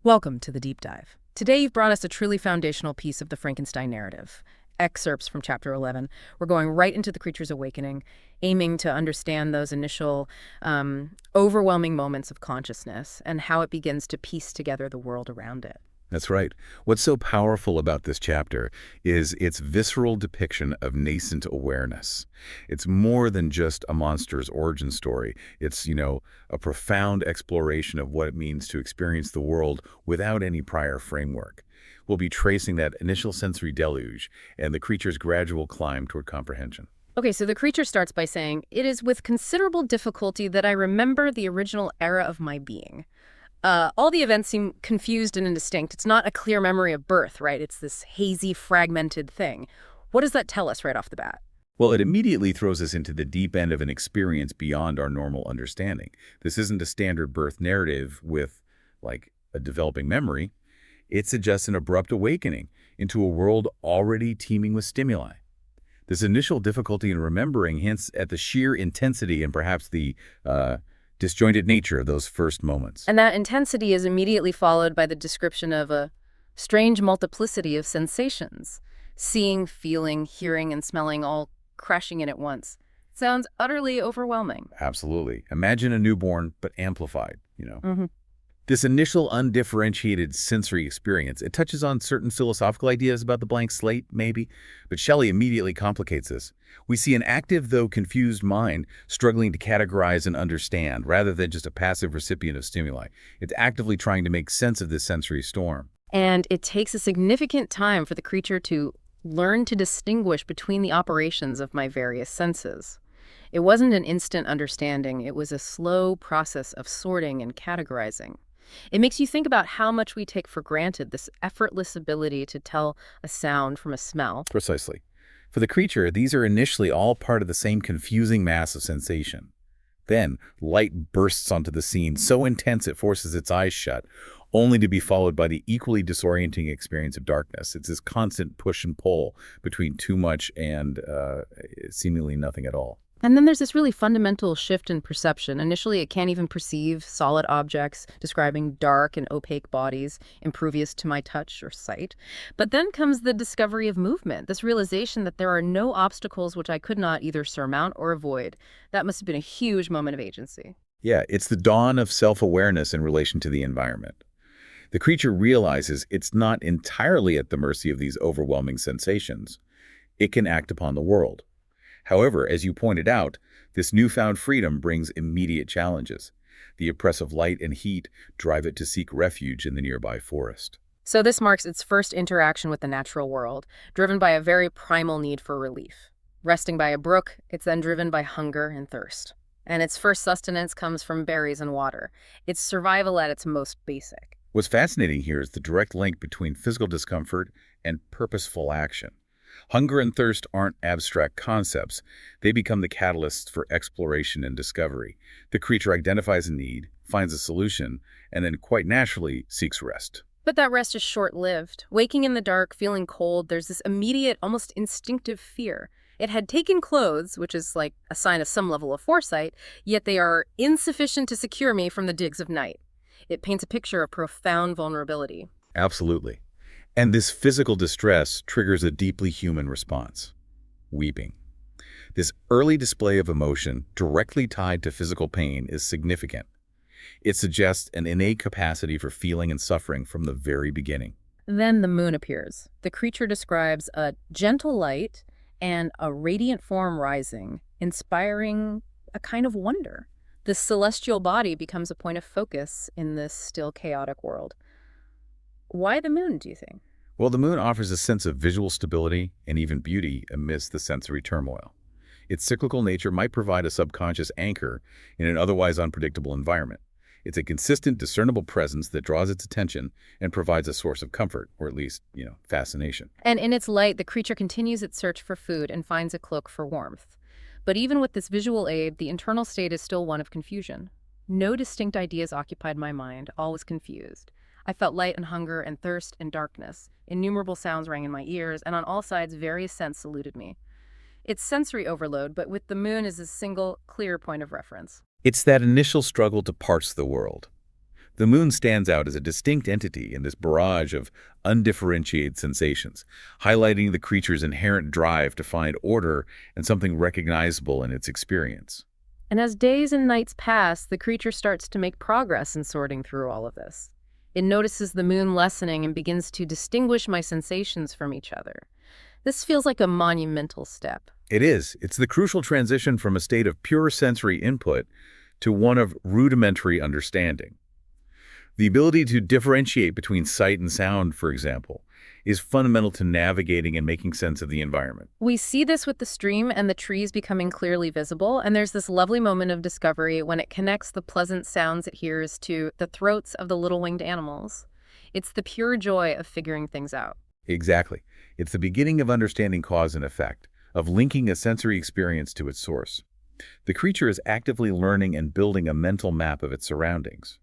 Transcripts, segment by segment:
Welcome to the Deep Dive. Today you've brought us a truly foundational piece of the Frankenstein narrative. Excerpts from Chapter 11. We're going right into the creature's awakening, aiming to understand those initial, overwhelming moments of consciousness and how it begins to piece together the world around it. That's right. What's so powerful about this chapter is its visceral depiction of nascent awareness. It's more than just a monster's origin story. It's, a profound exploration of what it means to experience the world without any prior framework. We'll be tracing that initial sensory deluge and the creature's gradual climb toward comprehension. Okay, so the creature starts by saying, "It is with considerable difficulty that I remember the original era of my being." All the events seem confused and indistinct. It's not a clear memory of birth, right? It's this hazy, fragmented thing. What does that tell us right off the bat? Well, it immediately throws us into the deep end of an experience beyond our normal understanding. This isn't a standard birth narrative with, like, a developing memory. It suggests an abrupt awakening into a world already teeming with stimuli. This initial difficulty in remembering hints at the sheer intensity and perhaps the disjointed nature of those first moments. And that intensity is immediately followed by the description of a strange multiplicity of sensations. Seeing, feeling, hearing, and smelling all crashing in at once. Sounds utterly overwhelming. Absolutely. Imagine a newborn, but amplified. Hmm. This initial undifferentiated sensory experience, it touches on certain philosophical ideas about the blank slate, maybe, but Shelley immediately complicates this. We see an active, though confused mind struggling to categorize and understand, rather than just a passive recipient of stimuli. It's actively trying to make sense of this sensory storm. And it takes a significant time for the creature to learn to distinguish between the operations of my various senses. It wasn't an instant understanding, it was a slow process of sorting and categorizing. It makes you think about how much we take for granted this effortless ability to tell a sound from a smell. Precisely. For the creature, these are initially all part of the same confusing mass of sensation. Then, light bursts onto the scene so intense it forces its eyes shut, only to be followed by the equally disorienting experience of darkness. It's this constant push and pull between too much and seemingly nothing at all. And then there's this really fundamental shift in perception. Initially, it can't even perceive solid objects, describing dark and opaque bodies, impervious to my touch or sight. But then comes the discovery of movement, this realization that there are no obstacles which I could not either surmount or avoid. That must have been a huge moment of agency. Yeah, it's the dawn of self-awareness in relation to the environment. The creature realizes it's not entirely at the mercy of these overwhelming sensations. It can act upon the world. However, as you pointed out, this newfound freedom brings immediate challenges. The oppressive light and heat drive it to seek refuge in the nearby forest. So this marks its first interaction with the natural world, driven by a very primal need for relief. Resting by a brook, it's then driven by hunger and thirst. And its first sustenance comes from berries and water. It's survival at its most basic. What's fascinating here is the direct link between physical discomfort and purposeful action. Hunger and thirst aren't abstract concepts. They become the catalysts for exploration and discovery. The creature identifies a need, finds a solution, and then quite naturally seeks rest. But that rest is short-lived. Waking in the dark, feeling cold, there's this immediate, almost instinctive fear. It had taken clothes, which is like a sign of some level of foresight, yet they are insufficient to secure me from the digs of night. It paints a picture of profound vulnerability. Absolutely. And this physical distress triggers a deeply human response: weeping. This early display of emotion, directly tied to physical pain, is significant. It suggests an innate capacity for feeling and suffering from the very beginning. Then the moon appears. The creature describes a gentle light and a radiant form rising, inspiring a kind of wonder. The celestial body becomes a point of focus in this still chaotic world. Why the moon, do you think? Well, the moon offers a sense of visual stability and even beauty amidst the sensory turmoil. Its cyclical nature might provide a subconscious anchor in an otherwise unpredictable environment. It's a consistent, discernible presence that draws its attention and provides a source of comfort, or at least, fascination. And in its light, the creature continues its search for food and finds a cloak for warmth. But even with this visual aid, the internal state is still one of confusion. No distinct ideas occupied my mind, all was confused. I felt light and hunger and thirst and darkness. Innumerable sounds rang in my ears, and on all sides various scents saluted me. It's sensory overload, but with the moon as a single, clear point of reference. It's that initial struggle to parse the world. The moon stands out as a distinct entity in this barrage of undifferentiated sensations, highlighting the creature's inherent drive to find order and something recognizable in its experience. And as days and nights pass, the creature starts to make progress in sorting through all of this. It notices the moon lessening and begins to distinguish my sensations from each other. This feels like a monumental step. It is. It's the crucial transition from a state of pure sensory input to one of rudimentary understanding. The ability to differentiate between sight and sound, for example, is fundamental to navigating and making sense of the environment. We see this with the stream and the trees becoming clearly visible, and there's this lovely moment of discovery when it connects the pleasant sounds it hears to the throats of the little winged animals. It's the pure joy of figuring things out. Exactly. It's the beginning of understanding cause and effect, of linking a sensory experience to its source. The creature is actively learning and building a mental map of its surroundings.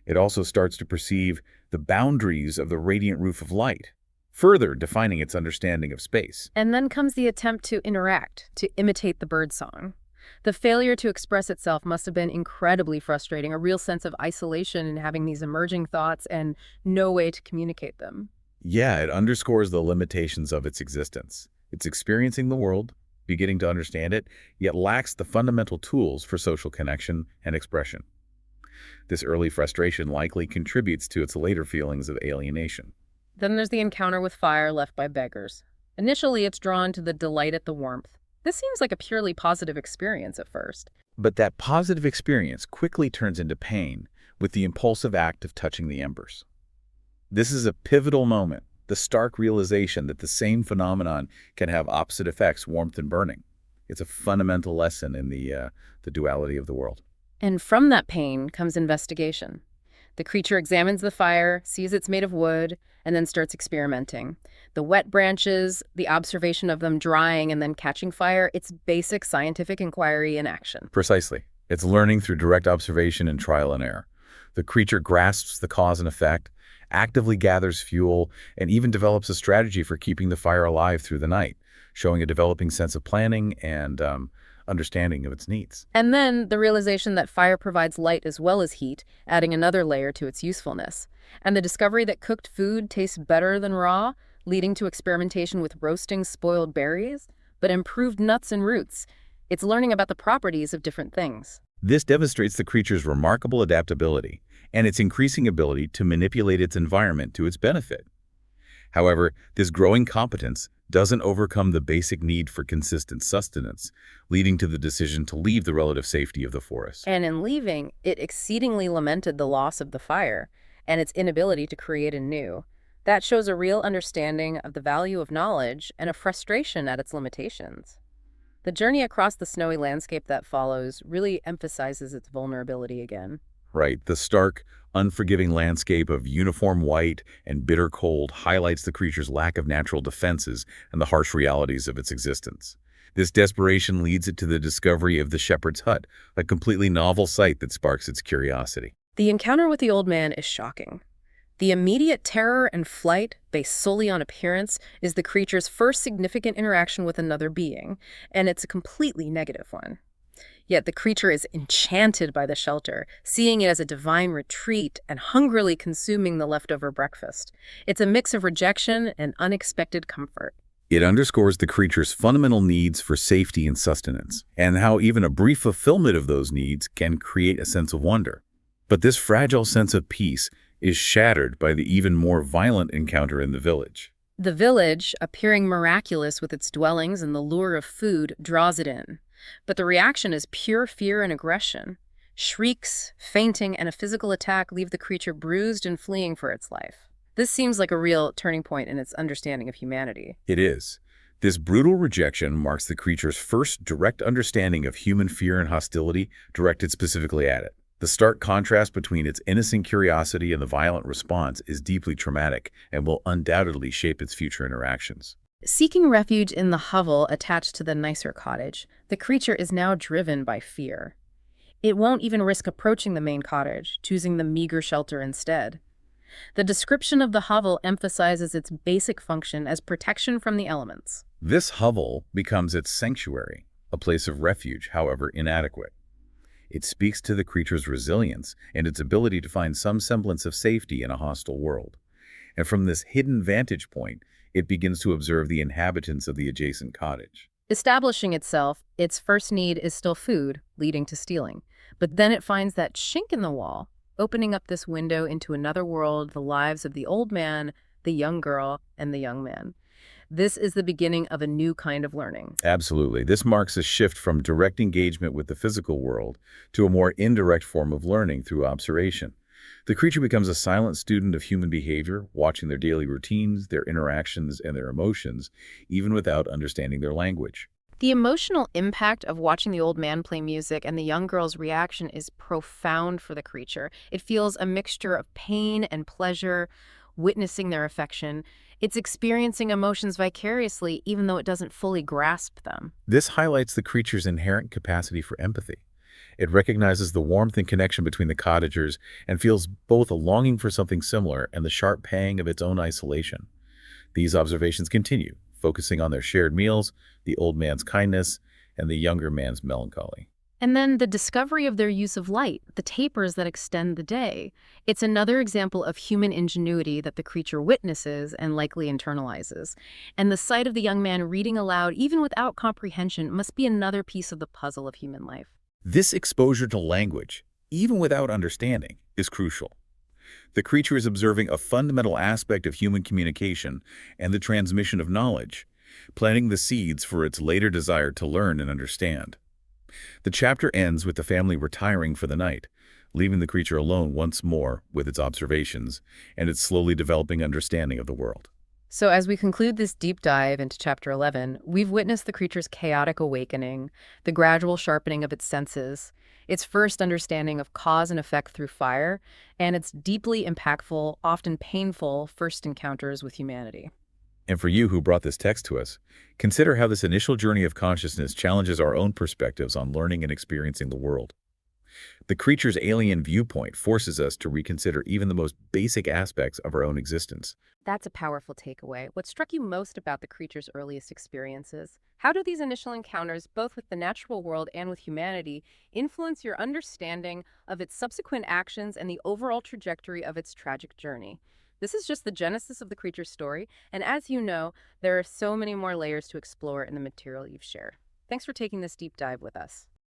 It also starts to perceive the boundaries of the radiant roof of light, further defining its understanding of space. And then comes the attempt to interact, to imitate the birdsong. The failure to express itself must have been incredibly frustrating, a real sense of isolation in having these emerging thoughts and no way to communicate them. Yeah, it underscores the limitations of its existence. It's experiencing the world, beginning to understand it, yet lacks the fundamental tools for social connection and expression. This early frustration likely contributes to its later feelings of alienation. Then there's the encounter with fire left by beggars. Initially, it's drawn to the delight at the warmth. This seems like a purely positive experience at first. But that positive experience quickly turns into pain with the impulsive act of touching the embers. This is a pivotal moment, the stark realization that the same phenomenon can have opposite effects, warmth and burning. It's a fundamental lesson in the duality of the world. And from that pain comes investigation. The creature examines the fire, sees it's made of wood, and then starts experimenting. The wet branches, the observation of them drying and then catching fire, it's basic scientific inquiry in action. Precisely. It's learning through direct observation and trial and error. The creature grasps the cause and effect, actively gathers fuel, and even develops a strategy for keeping the fire alive through the night, showing a developing sense of planning and understanding of its needs. And then the realization that fire provides light as well as heat, adding another layer to its usefulness. And the discovery that cooked food tastes better than raw, leading to experimentation with roasting spoiled berries, but improved nuts and roots. It's learning about the properties of different things. This demonstrates the creature's remarkable adaptability and its increasing ability to manipulate its environment to its benefit. However, this growing competence doesn't overcome the basic need for consistent sustenance, leading to the decision to leave the relative safety of the forest. And in leaving, it exceedingly lamented the loss of the fire and its inability to create anew. That shows a real understanding of the value of knowledge and a frustration at its limitations. The journey across the snowy landscape that follows really emphasizes its vulnerability again. Right. The stark, unforgiving landscape of uniform white and bitter cold highlights the creature's lack of natural defenses and the harsh realities of its existence. This desperation leads it to the discovery of the shepherd's hut, a completely novel sight that sparks its curiosity. The encounter with the old man is shocking. The immediate terror and flight, based solely on appearance, is the creature's first significant interaction with another being, and it's a completely negative one. Yet the creature is enchanted by the shelter, seeing it as a divine retreat and hungrily consuming the leftover breakfast. It's a mix of rejection and unexpected comfort. It underscores the creature's fundamental needs for safety and sustenance, and how even a brief fulfillment of those needs can create a sense of wonder. But this fragile sense of peace is shattered by the even more violent encounter in the village. The village, appearing miraculous with its dwellings and the lure of food, draws it in. But the reaction is pure fear and aggression. Shrieks, fainting, and a physical attack leave the creature bruised and fleeing for its life. This seems like a real turning point in its understanding of humanity. It is. This brutal rejection marks the creature's first direct understanding of human fear and hostility directed specifically at it. The stark contrast between its innocent curiosity and the violent response is deeply traumatic and will undoubtedly shape its future interactions. Seeking refuge in the hovel attached to the nicer cottage, the creature is now driven by fear. It won't even risk approaching the main cottage, choosing the meager shelter instead. The description of the hovel emphasizes its basic function as protection from the elements. This hovel becomes its sanctuary, a place of refuge, however inadequate. It speaks to the creature's resilience and its ability to find some semblance of safety in a hostile world. And from this hidden vantage point, it begins to observe the inhabitants of the adjacent cottage. Establishing itself, its first need is still food, leading to stealing. But then it finds that chink in the wall, opening up this window into another world, the lives of the old man, the young girl, and the young man. This is the beginning of a new kind of learning. Absolutely. This marks a shift from direct engagement with the physical world to a more indirect form of learning through observation. The creature becomes a silent student of human behavior, watching their daily routines, their interactions, and their emotions, even without understanding their language. The emotional impact of watching the old man play music and the young girl's reaction is profound for the creature. It feels a mixture of pain and pleasure, witnessing their affection. It's experiencing emotions vicariously, even though it doesn't fully grasp them. This highlights the creature's inherent capacity for empathy. It recognizes the warmth and connection between the cottagers and feels both a longing for something similar and the sharp pang of its own isolation. These observations continue, focusing on their shared meals, the old man's kindness, and the younger man's melancholy. And then the discovery of their use of light, the tapers that extend the day. It's another example of human ingenuity that the creature witnesses and likely internalizes. And the sight of the young man reading aloud, even without comprehension, must be another piece of the puzzle of human life. This exposure to language, even without understanding, is crucial. The creature is observing a fundamental aspect of human communication and the transmission of knowledge, planting the seeds for its later desire to learn and understand. The chapter ends with the family retiring for the night, leaving the creature alone once more with its observations and its slowly developing understanding of the world. So as we conclude this deep dive into Chapter 11, we've witnessed the creature's chaotic awakening, the gradual sharpening of its senses, its first understanding of cause and effect through fire, and its deeply impactful, often painful, first encounters with humanity. And for you who brought this text to us, consider how this initial journey of consciousness challenges our own perspectives on learning and experiencing the world. The creature's alien viewpoint forces us to reconsider even the most basic aspects of our own existence. That's a powerful takeaway. What struck you most about the creature's earliest experiences? How do these initial encounters, both with the natural world and with humanity, influence your understanding of its subsequent actions and the overall trajectory of its tragic journey? This is just the genesis of the creature's story, and as you know, there are so many more layers to explore in the material you've shared. Thanks for taking this deep dive with us.